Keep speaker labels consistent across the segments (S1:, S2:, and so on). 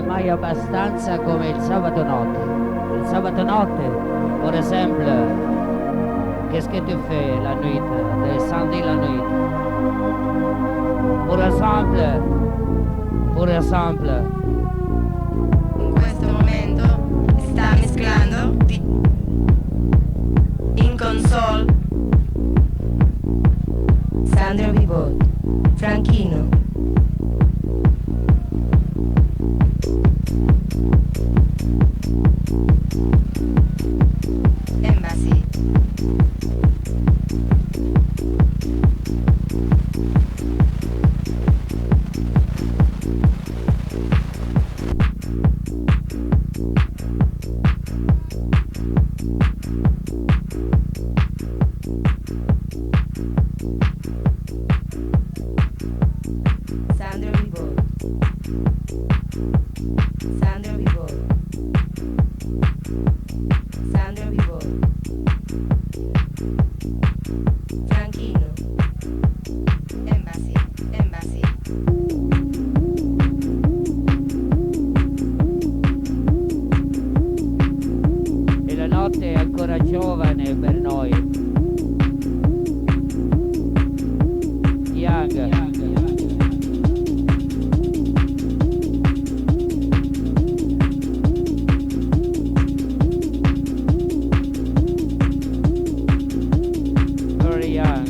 S1: è mai abbastanza come il sabato notte. Il sabato notte, per esempio, qu'est-ce que tu fais la nuit, de samedi la nuit? Per esempio,
S2: In questo momento sta mesclando in console Sandro Vibot, Franchino. Embassy. Sandro Vibot. Sandro Vibot. Sandro Vibot. Franchino. Embassy. Embassy.
S1: e la notte è ancora giovane per noi. Young. Very young.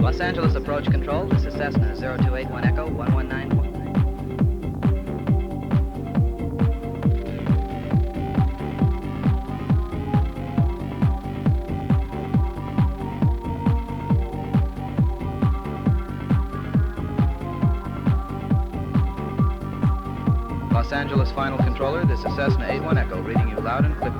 S3: Los Angeles approach control. This is Cessna 0281 Echo 1191. Los Angeles final controller. This is Cessna 81 Echo reading you loud and clear.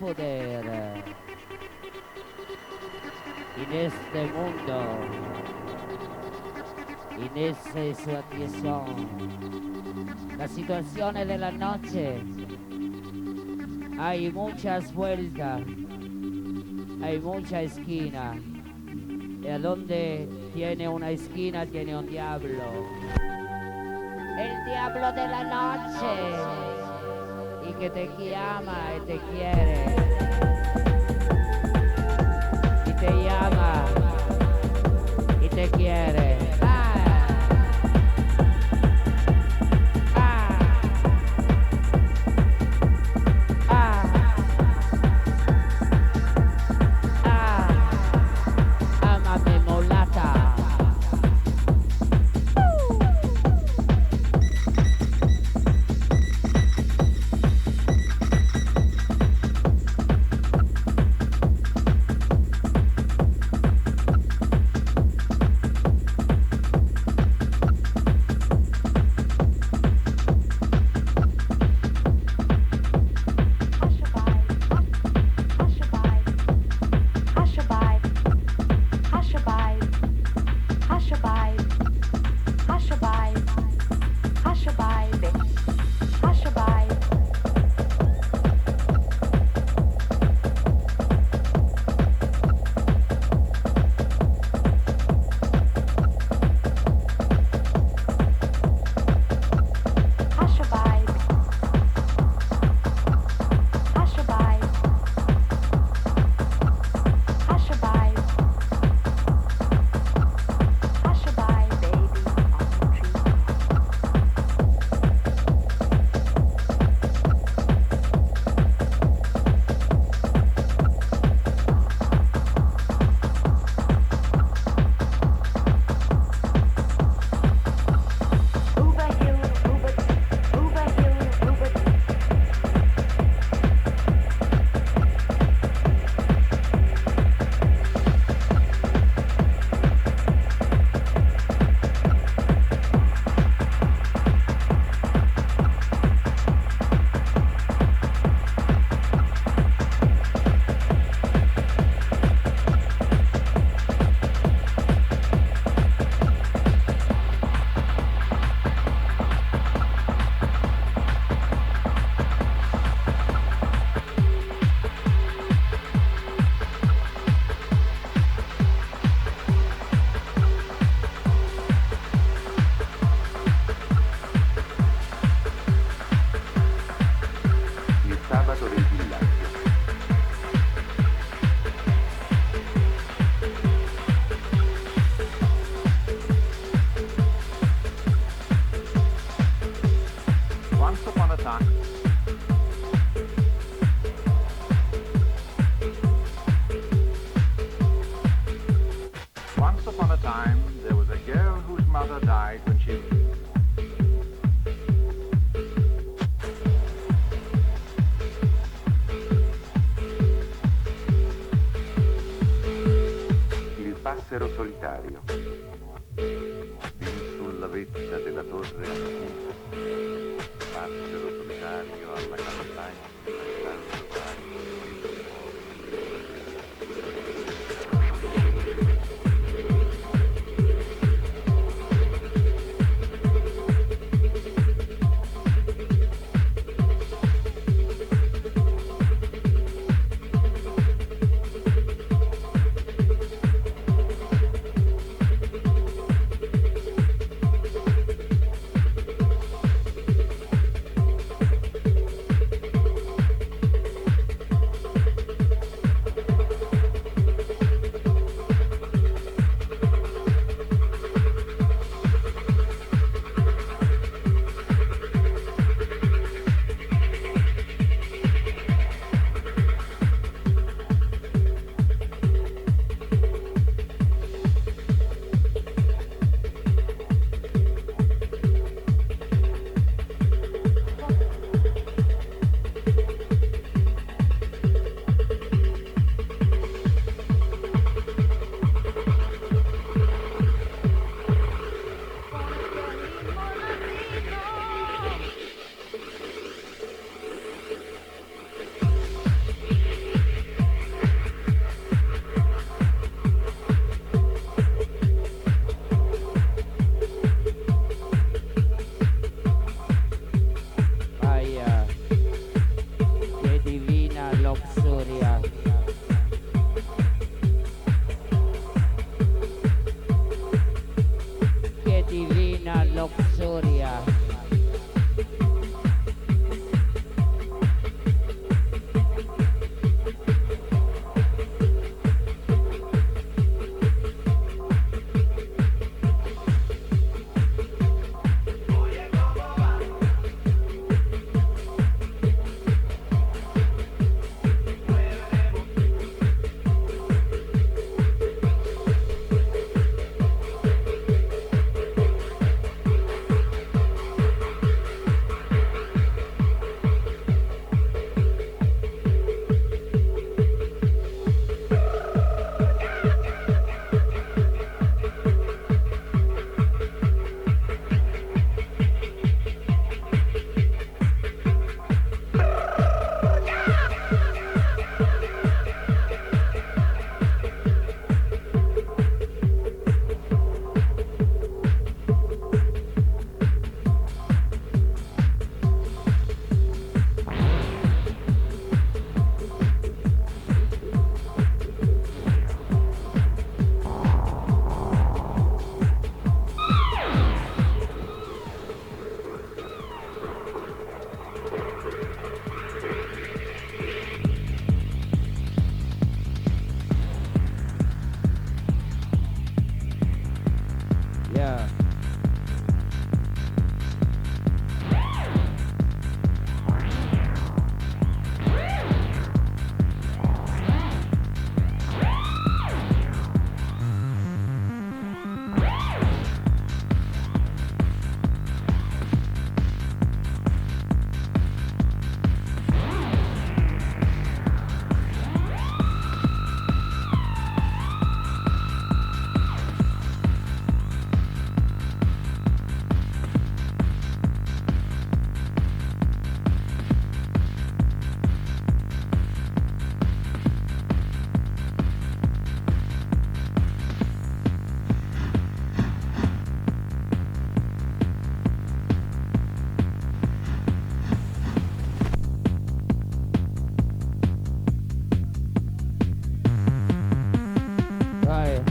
S1: poder en este mundo, en esa situación. Las situaciones de la noche, hay muchas vueltas, hay mucha esquina. Y a donde tiene una esquina tiene un diablo. El diablo de la noche. Y que te llama y te quiere. Y te llama y te quiere. Ámame mulata.
S4: Passero solitario, fin sulla vetta della torre antica, passero solitario alla campagna,
S1: luxuria. Yeah. Right.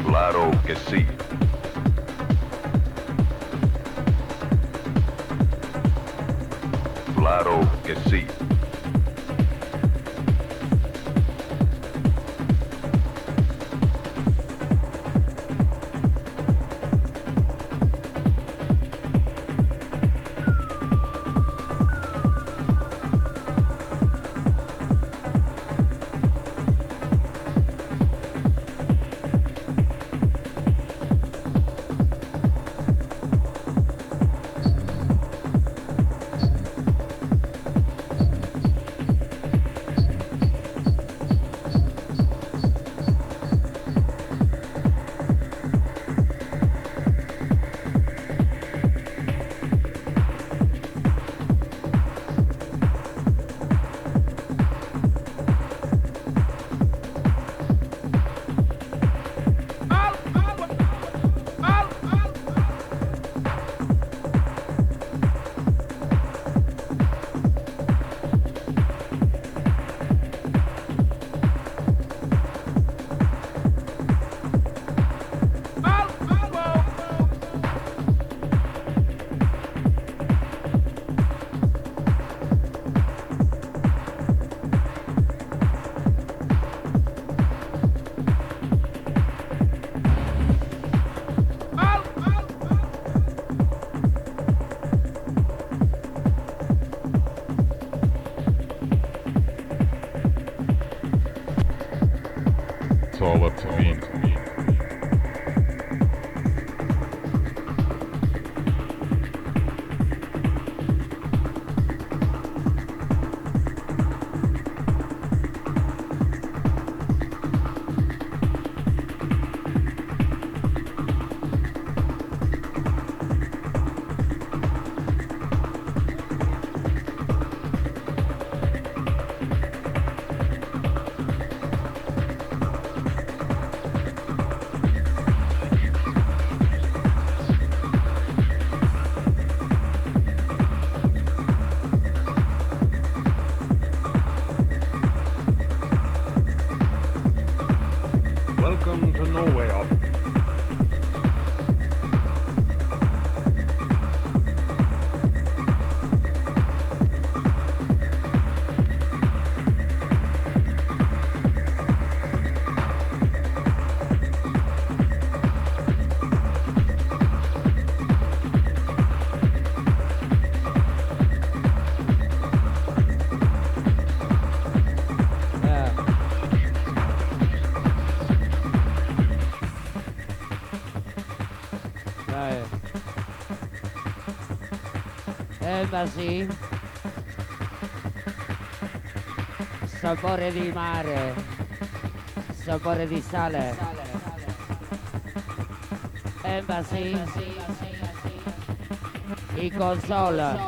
S4: Claro que sí. Claro que sí.
S5: Welcome to nowhere.
S1: Embassy, sapore di mare, sapore di sale. Embassy, i console.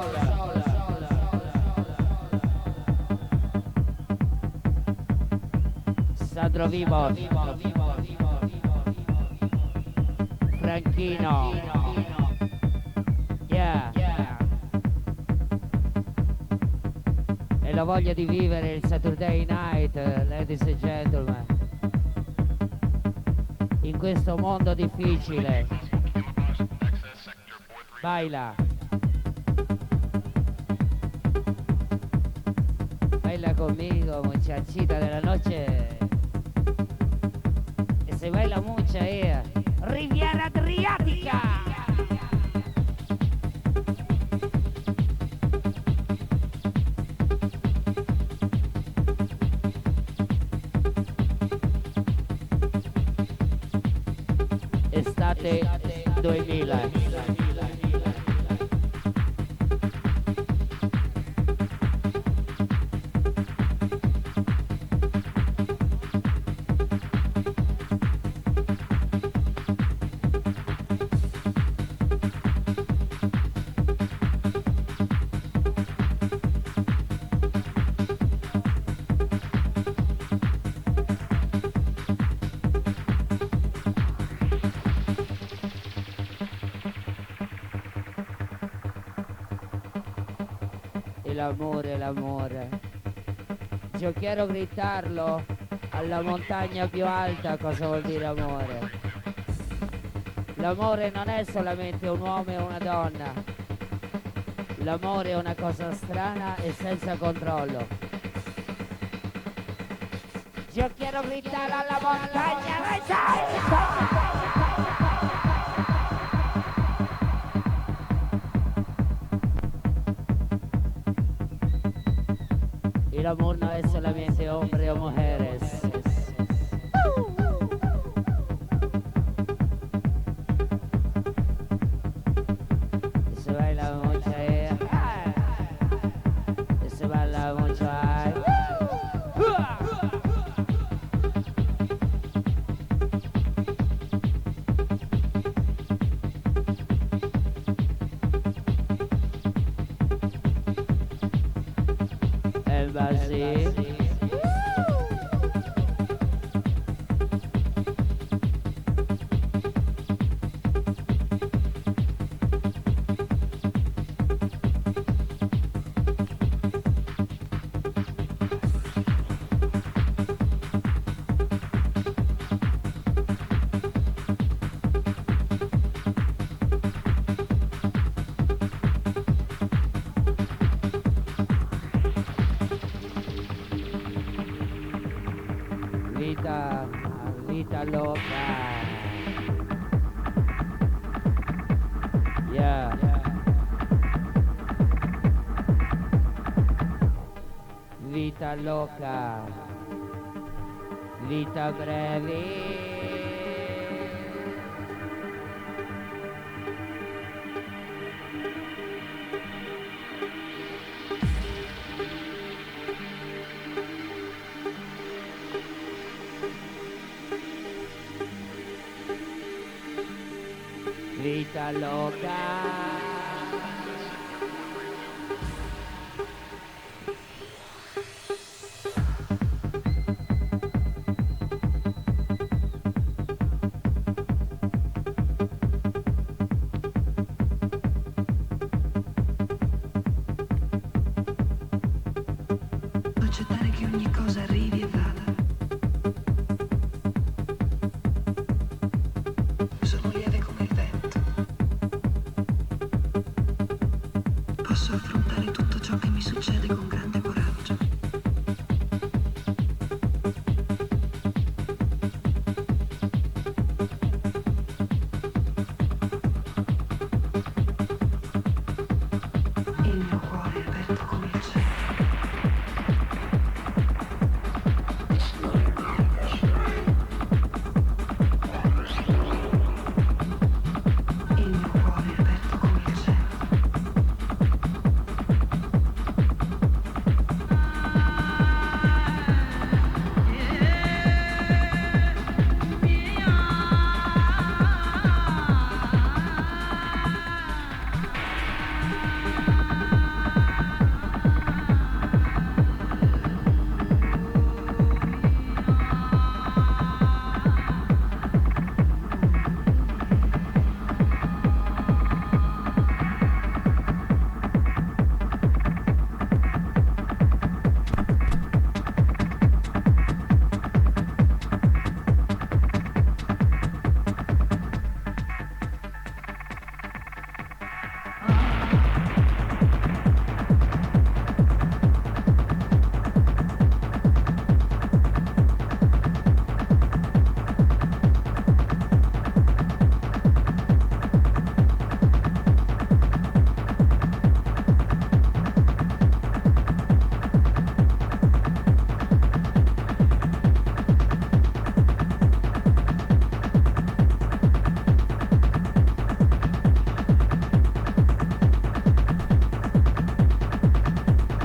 S1: Sandro Vibot, Franchino, yeah. E la voglia di vivere il Saturday night, ladies and gentlemen, in questo mondo difficile. Baila. Baila conmigo, muchachita de la noche. E se baila mucho, Riviera Adriática. Estate 2000. L'amore. Io quiero gritarlo alla montagna più alta cosa vuol dire amore. L'amore non è solamente un uomo e una donna. L'amore è una cosa strana e senza controllo. Io quiero gritar alla montagna más alta. El amor no es solamente hombre o mujeres. Se baila mucho se baila mucho Embassy. Vita loca. Yeah. Vita loca. vita brevi. Vita loca.
S5: Accettare che ogni cosa arrivi e vada. Sono lieve come il vento. Posso affrontare tutto ciò che mi succede con grande coraggio. Il mio cuore è aperto come il cielo. Il mio cuore è aperto come il cielo.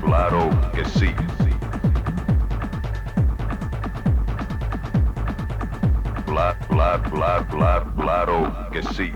S4: Claro que sí. Claro que sí.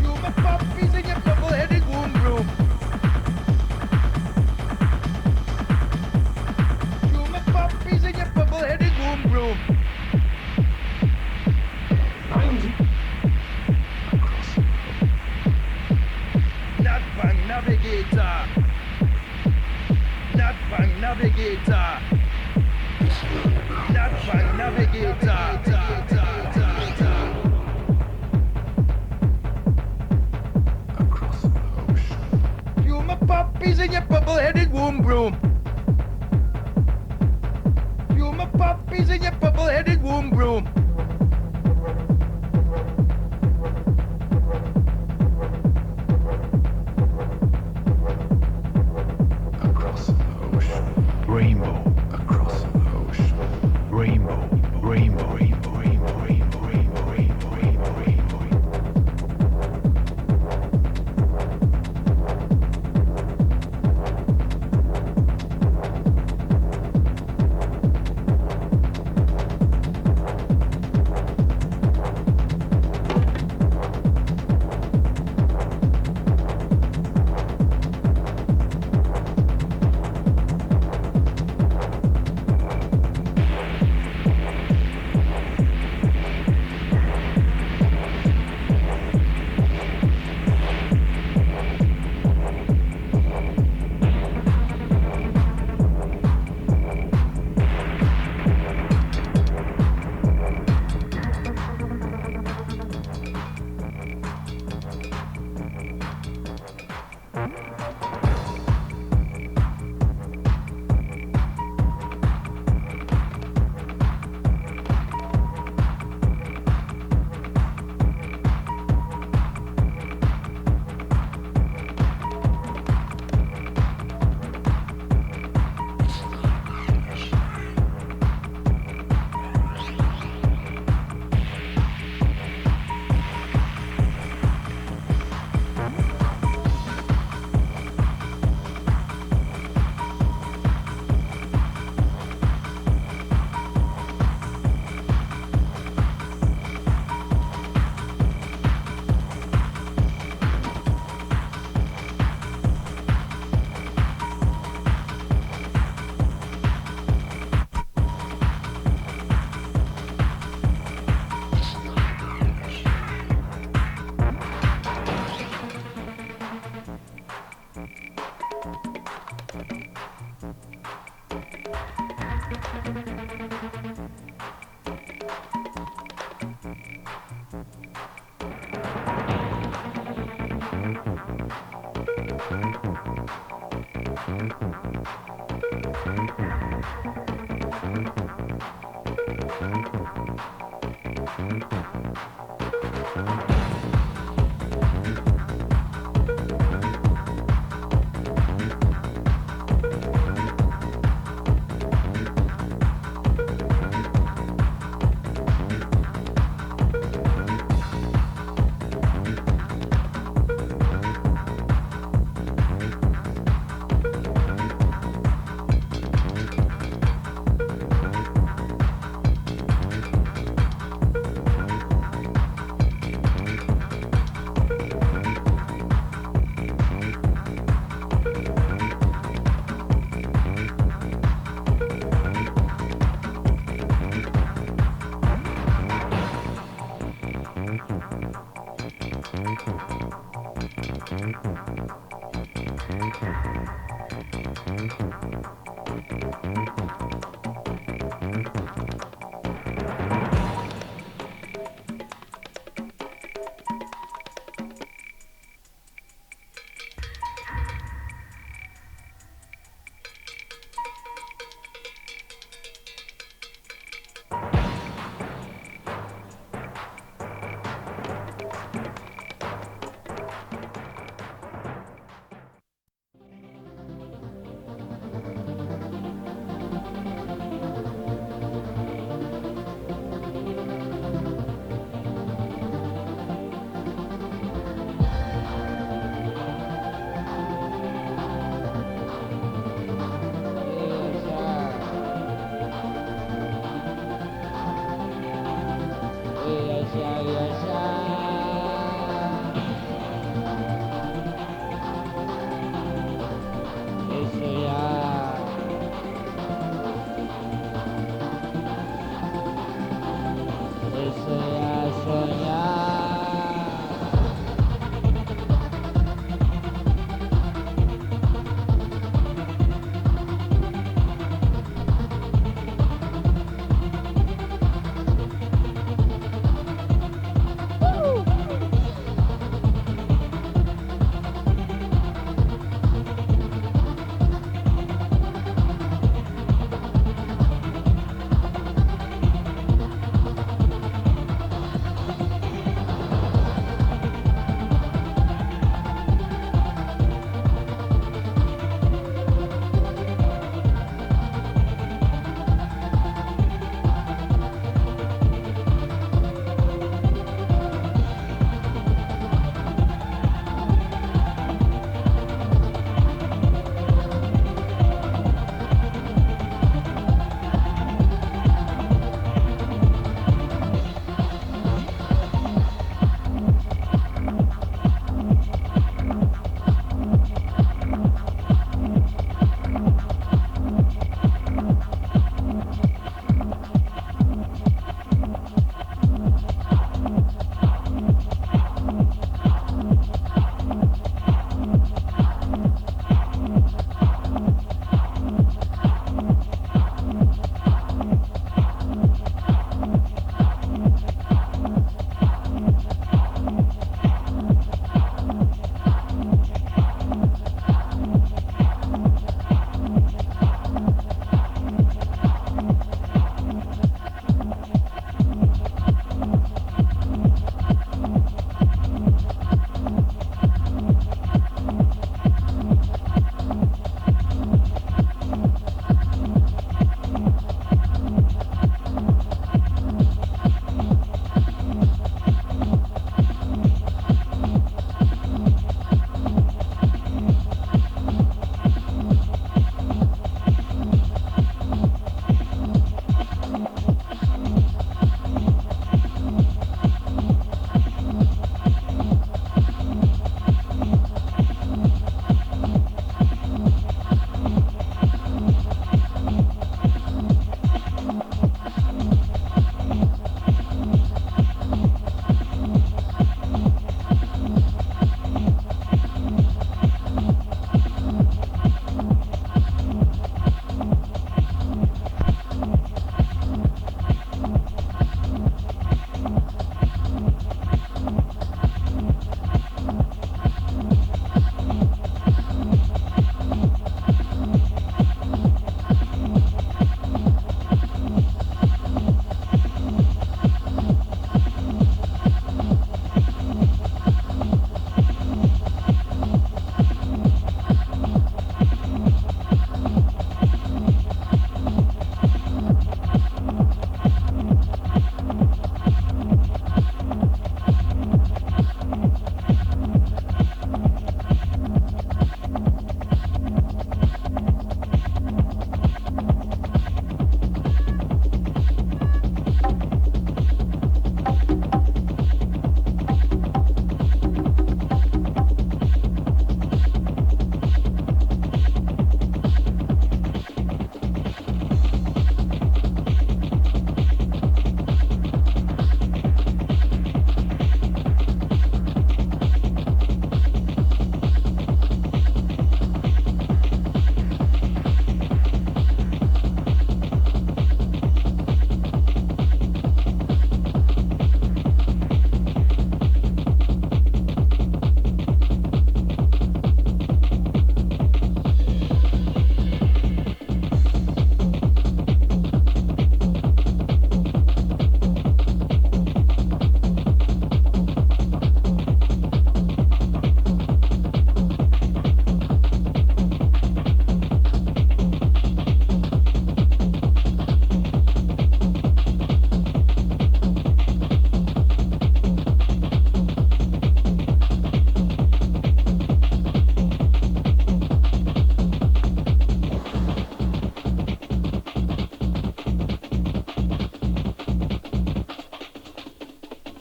S6: You my puppies and your bubble-headed womb broom. You my puppies and your bubble-headed womb broom. Not bang navigator. Not bang navigator. Not bang navigator. You my puppies and your bubble-headed womb broom. You my puppies and your bubble-headed womb broom.
S7: Across the ocean. Rainbow.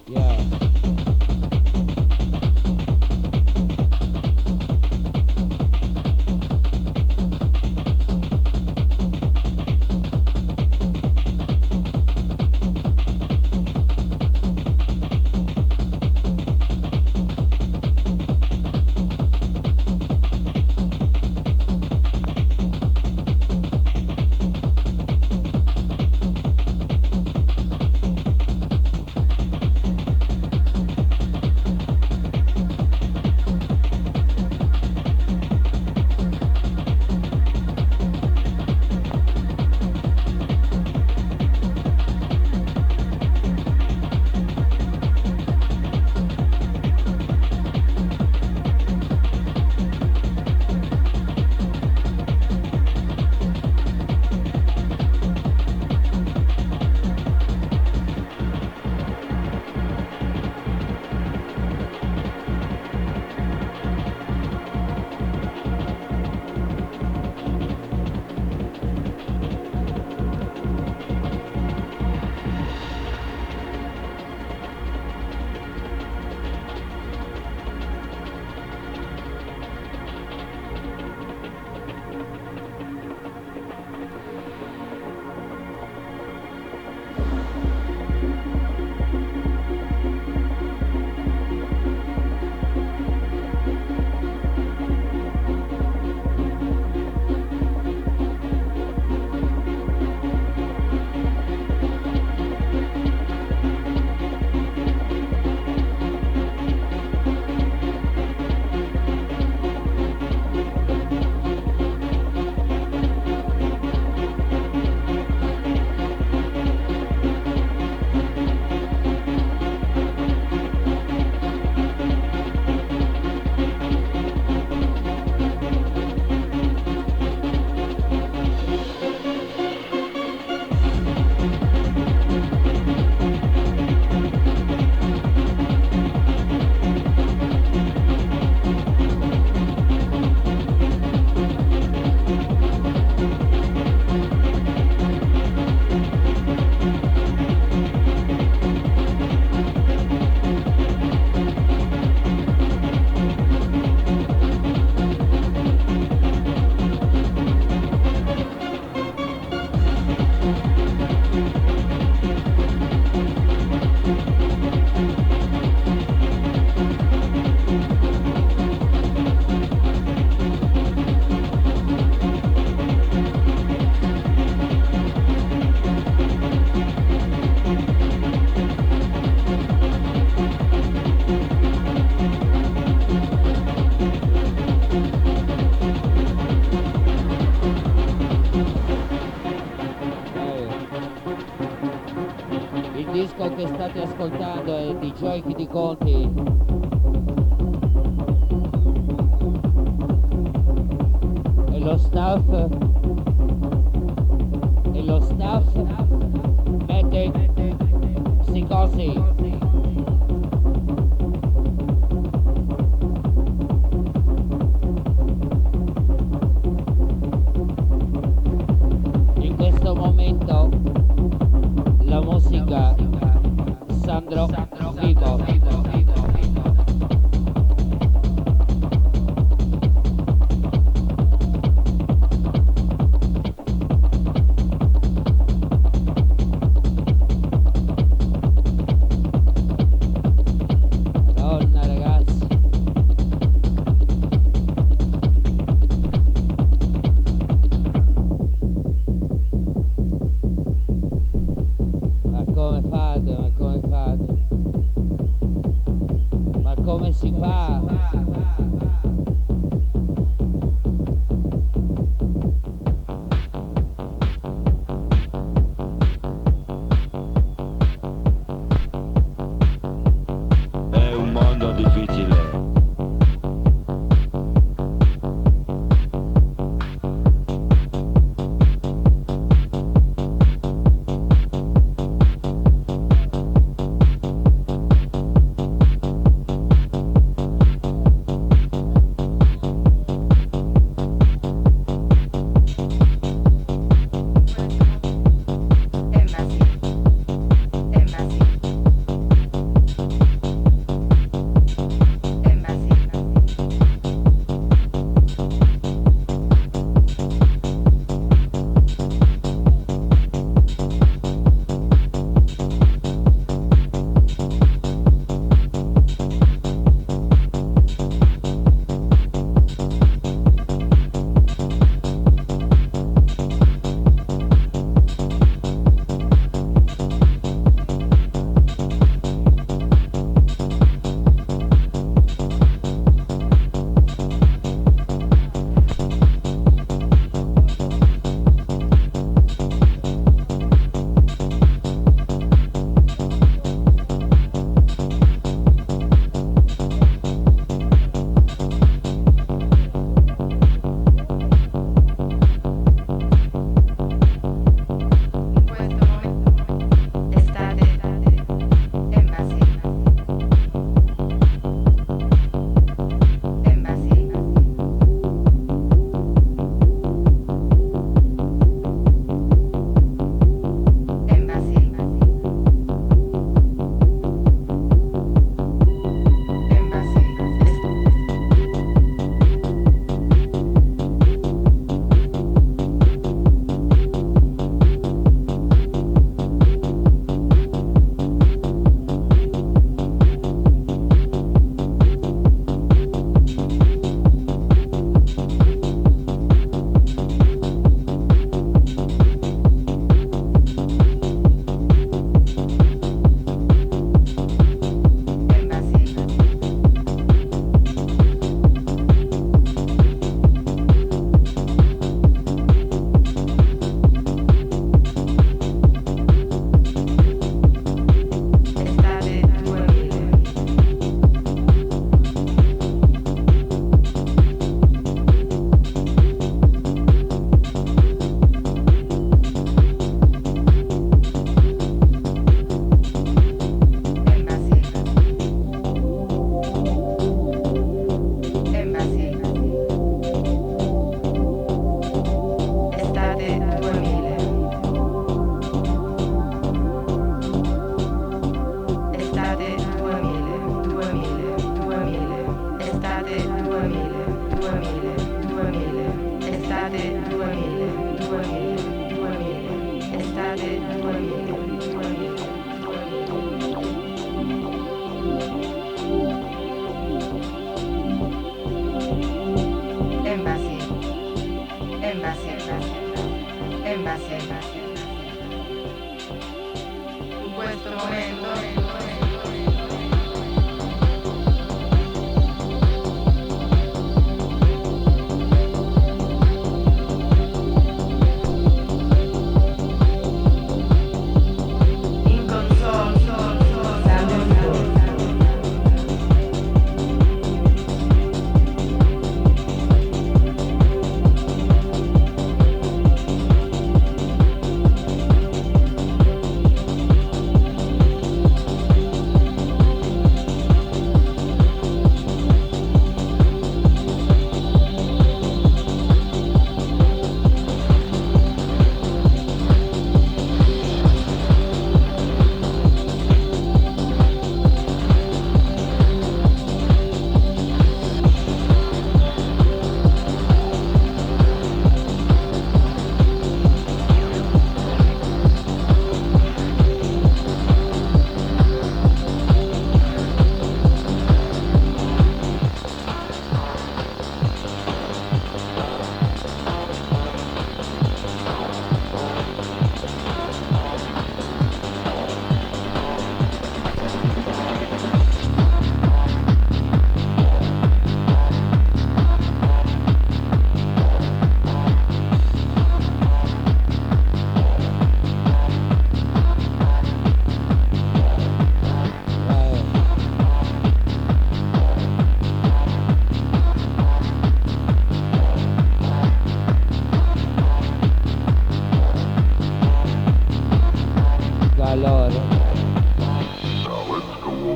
S1: Yeah. Il disco che state ascoltando è di Giochi di Conti. E lo staff mette psicosi. In questo momento la musica Sandro Vibot. Madonna ragazzi. Ma come fate? Ma come fate? Ma come si fa?
S7: È un mondo difficile.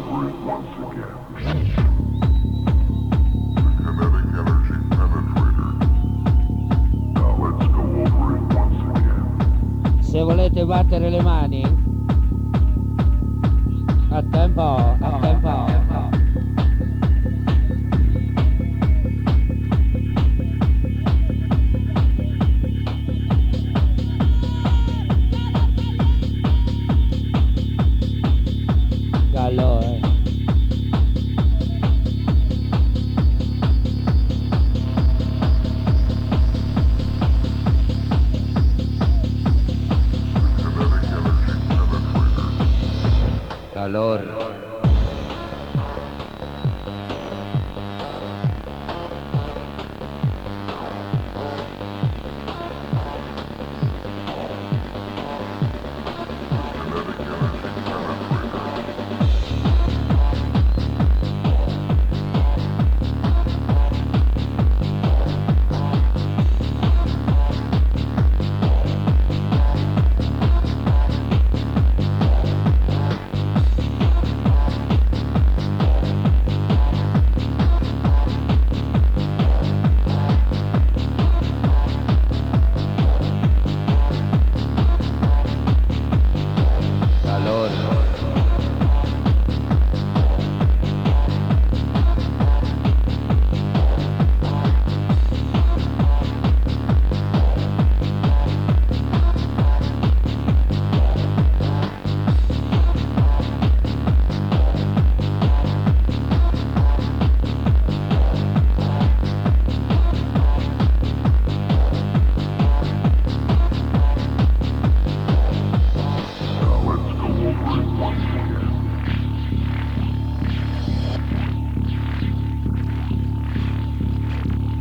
S8: over it once again. The kinetic energy penetrator. Now let's go over it once again.
S1: Se volete battere le mani, a tempo, a tempo. Calore.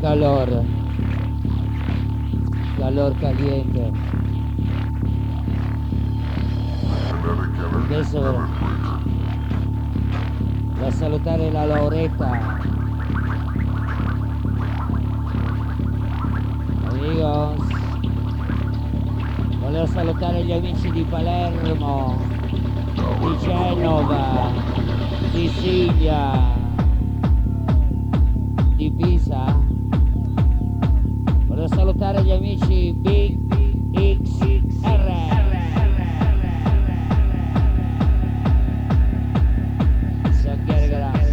S1: Calor. Calor caliente. Adesso da salutare la Lauretta. Amigos, volevo salutare gli amici di Palermo, di Genova, di Siviglia, di Pisa. Volevo salutare gli amici Big XR. Sacchiere grazie.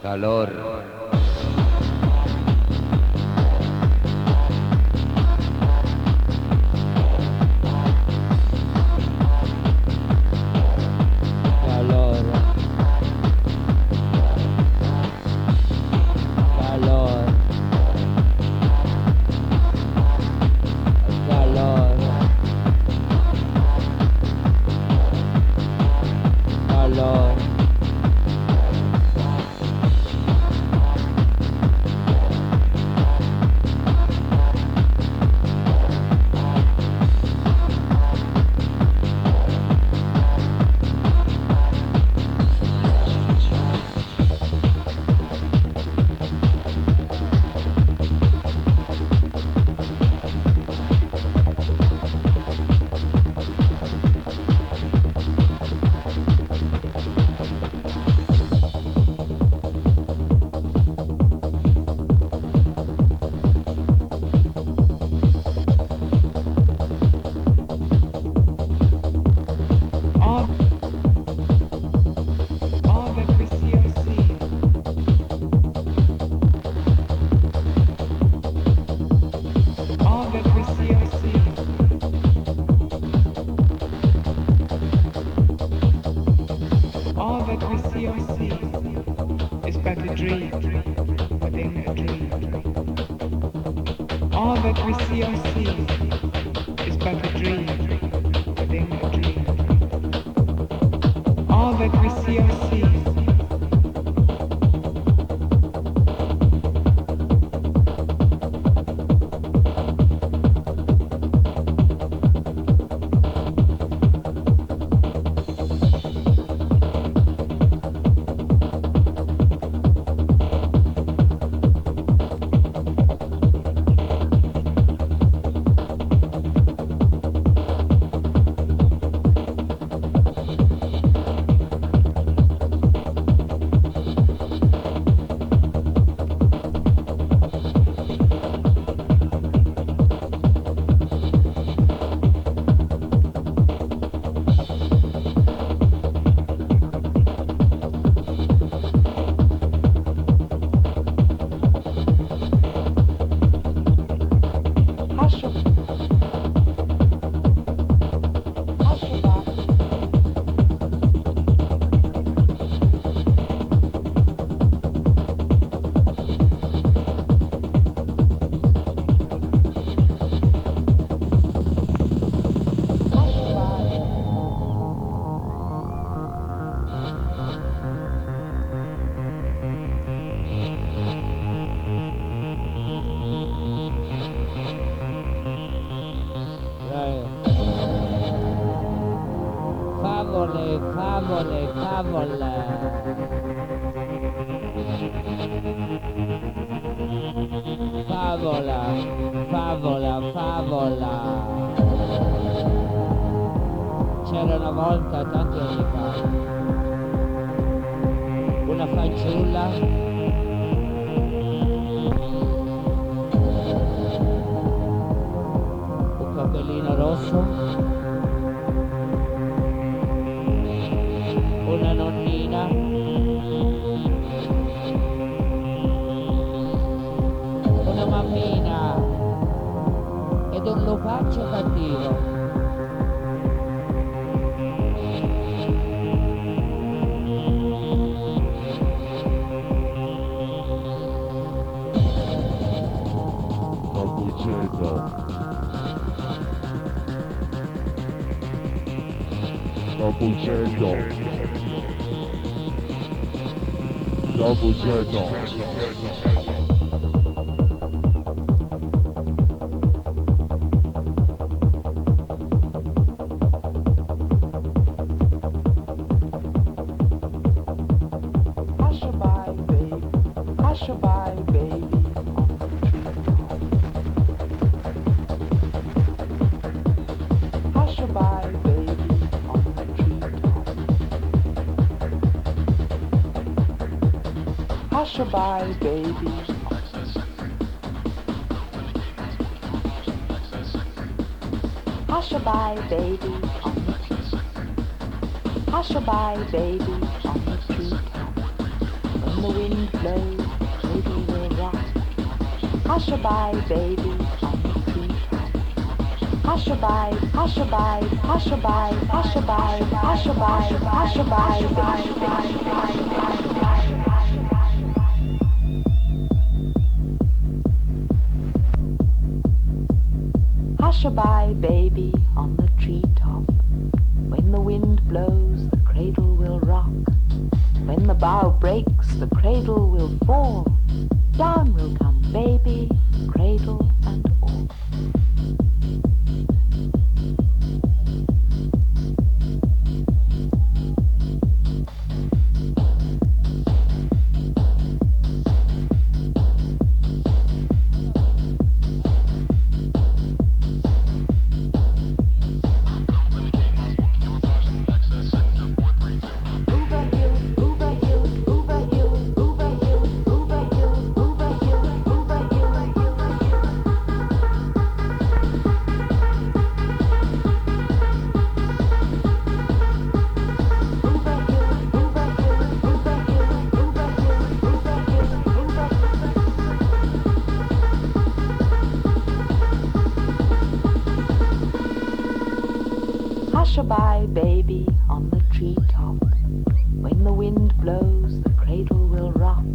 S1: Calor. favole, favole. Favola, favola, favola. C'era una volta, tanti anni fa, una fanciulla un cappellino rosso, una nonnina, una mammina ed un lupaccio cattivo.
S9: Hush-a-bye, baby. Hush-a-bye, baby. Hush-a-bye, baby, on the treetop. When the wind blows, the cradle will rock. Hush-a-bye, baby, on the treetop. Hush-a-bye, hush-a-bye, hush-a-bye, hush-a-bye, hush-a-bye, hush-a-bye, hush-a-bye. Hush-a-bye, baby, on the treetop. When the wind blows, the cradle will rock. When the bough breaks, the cradle will fall. Down will come baby, cradle and all. Hush-a-bye, baby, on the treetop. When the wind blows, the cradle will rock.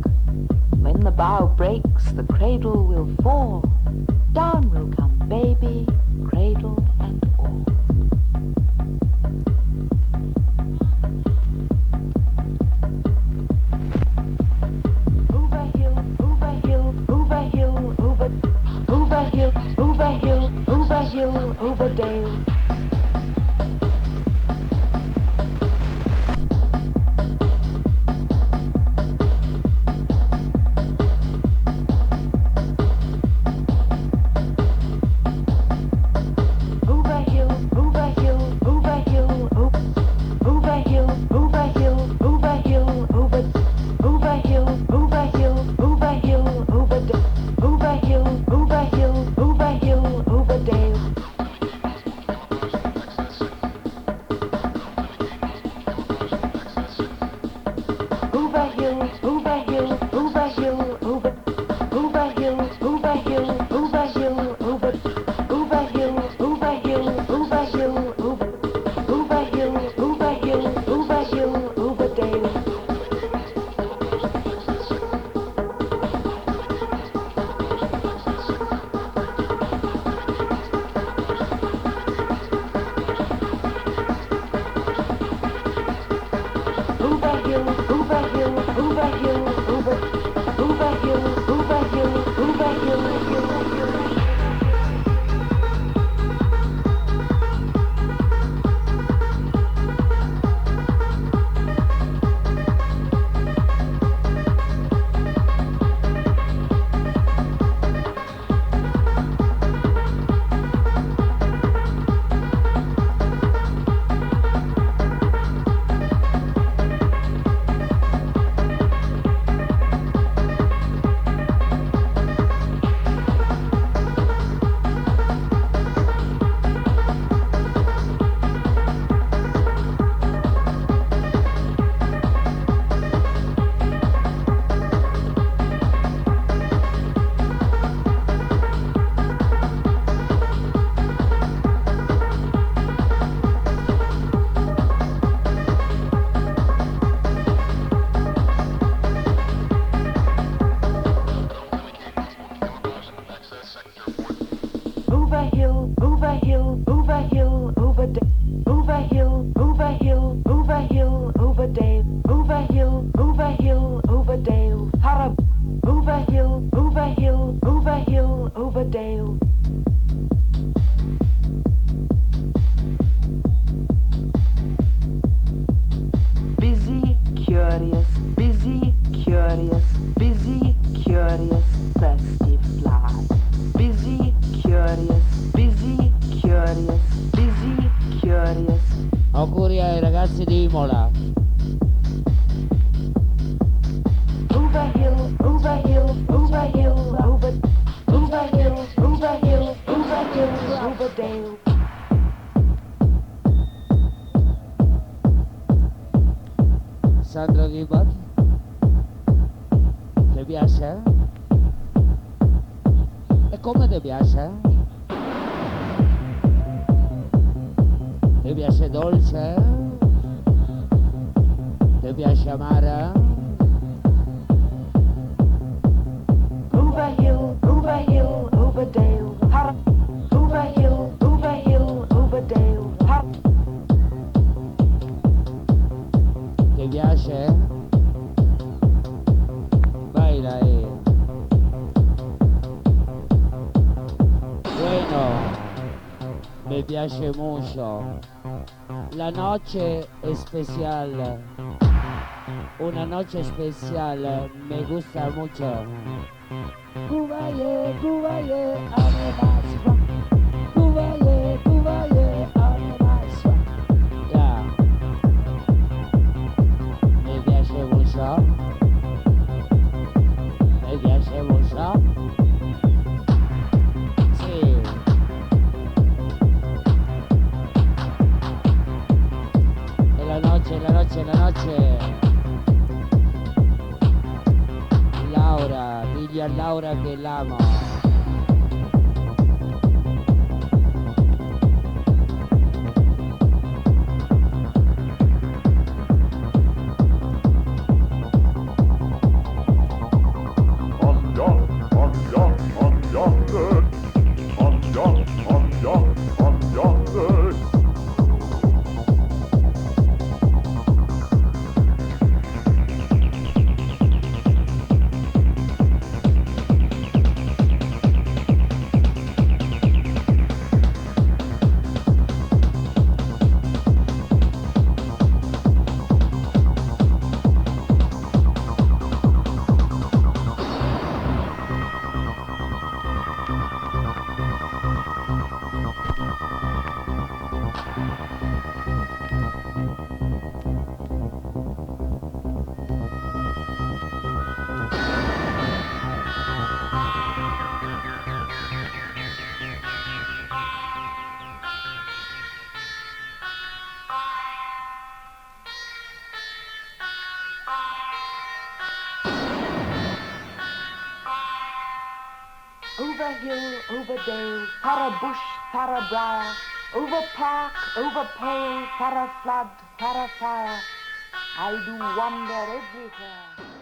S9: When the bough breaks, the cradle will fall. Down will come baby, cradle and all. Over hill, over hill, over hill, over hill, over hill, over hill, over dale. Over hill, over hill, over hill, over hill, over hill. over hill, over hill, over hill, over hill, over hill, over hill, over dale, over hill, over hill, over dale, Harab, over hill, over hill, over hill, over dale. Busy, curious, busy, curious, busy, curious, thirsty fly. Busy, curious, busy, curious, busy, curious.
S1: Auguri ai ragazzi di Imola.
S9: Over hill, over hill, over hill, over hill, over hill, over hill, over dale.
S1: Sandro Vibot, ti piace? E come ti piace? Ti piace dolce? Ti piace amara?
S9: Over hill, over hill, over dale, Har. Over hill, over hill, over dale, Har.
S1: Ti piace? Baila ahí. Bueno, me piace mucho. La noche especial. Una noche especial. Me gusta mucho. Kuvaye, kuvaye, ame maswa. Kuvaye, ame maswa. Ya. Me piace mucho. Me piace mucho. Sí. E la noche, la noche, la noche. Laura, digli a Laura che l'amo.
S9: Over hill, over dale, para bush, para briar, over park, over pale, para flood, para fire. I do wander everywhere.